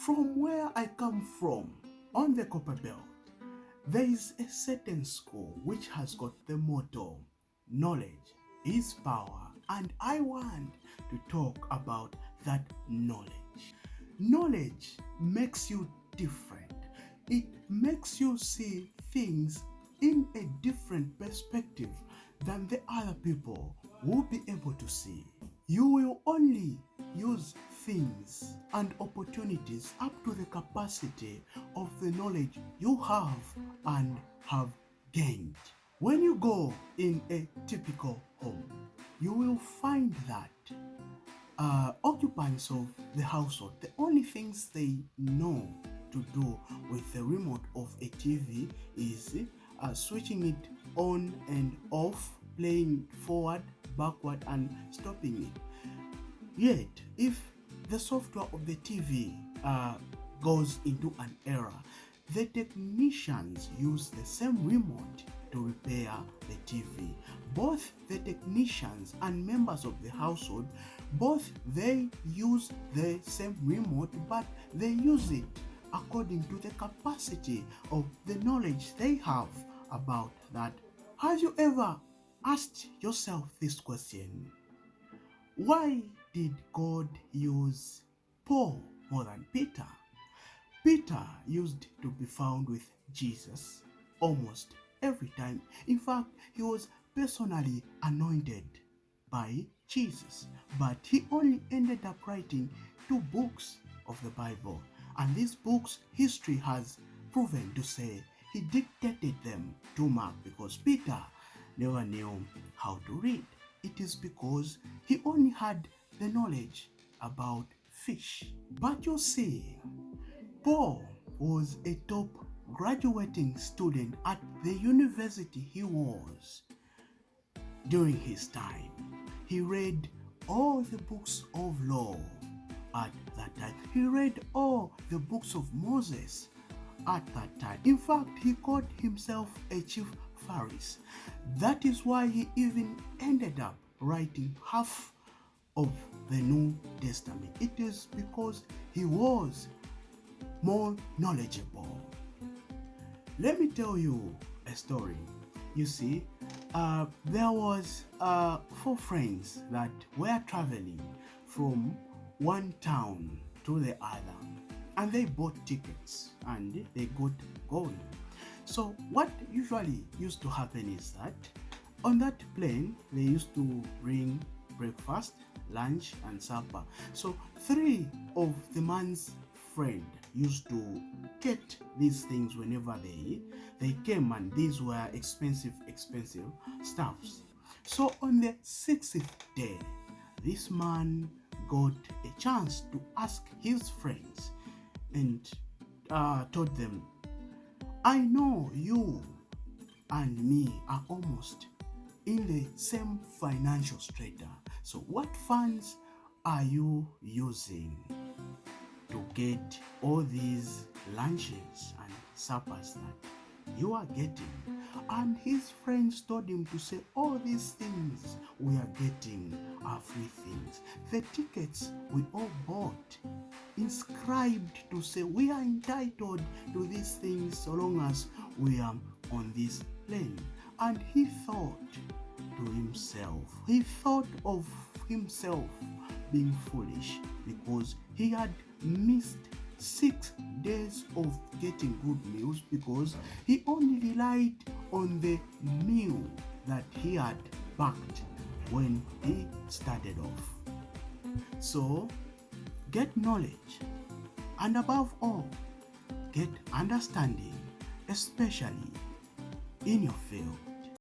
From where I come from, on the Copper Belt, there is a certain school which has got the motto, knowledge is power, and I want to talk about that knowledge. Knowledge makes you different. It makes you see things in a different perspective than the other people will be able to see. You will only use things and opportunities up to the capacity of the knowledge you have and have gained. When you go in a typical home, you will find that occupants of the household, the only things they know to do with the remote of a TV is switching it on and off, playing forward, backward, and stopping it. Yet, if the software of the TV goes into an error, the technicians use the same remote to repair the TV. Both the technicians and members of the household, both they use the same remote, but they use it according to the capacity of the knowledge they have about that. Have you ever asked yourself this question? Why did God use Paul more than Peter? Peter used to be found with Jesus almost every time. In fact, he was personally anointed by Jesus, but he only ended up writing 2 books of the Bible. And these books, history has proven to say he dictated them to Mark because Peter never knew how to read. It is because he only had the knowledge about fish. But you see, Paul was a top graduating student at the university he was during his time. He read all the books of law at that time. He read all the books of Moses at that time. In fact, he called himself a chief Pharisee. That is why he even ended up writing half of the New Testament. It is because he was more knowledgeable. Let me tell you a story. You see, there was 4 friends that were traveling from one town to the other, and they bought tickets and they got going. So what usually used to happen is that on that plane they used to bring breakfast, lunch, and supper. So 3 of the man's friend used to get these things whenever they came, and these were expensive stuffs. So on the 6th day, this man got a chance to ask his friends and told them, I know you and me are almost in the same financial strata. So what funds are you using to get all these lunches and suppers that you are getting? And his friends told him to say, all these things we are getting are free things. The tickets we all bought inscribed to say we are entitled to these things so long as we are on this plane. And he thought of himself being foolish because he had missed 6 days of getting good meals because he only relied on the meal that he had packed when he started off. So get knowledge, and above all, get understanding, especially in your field.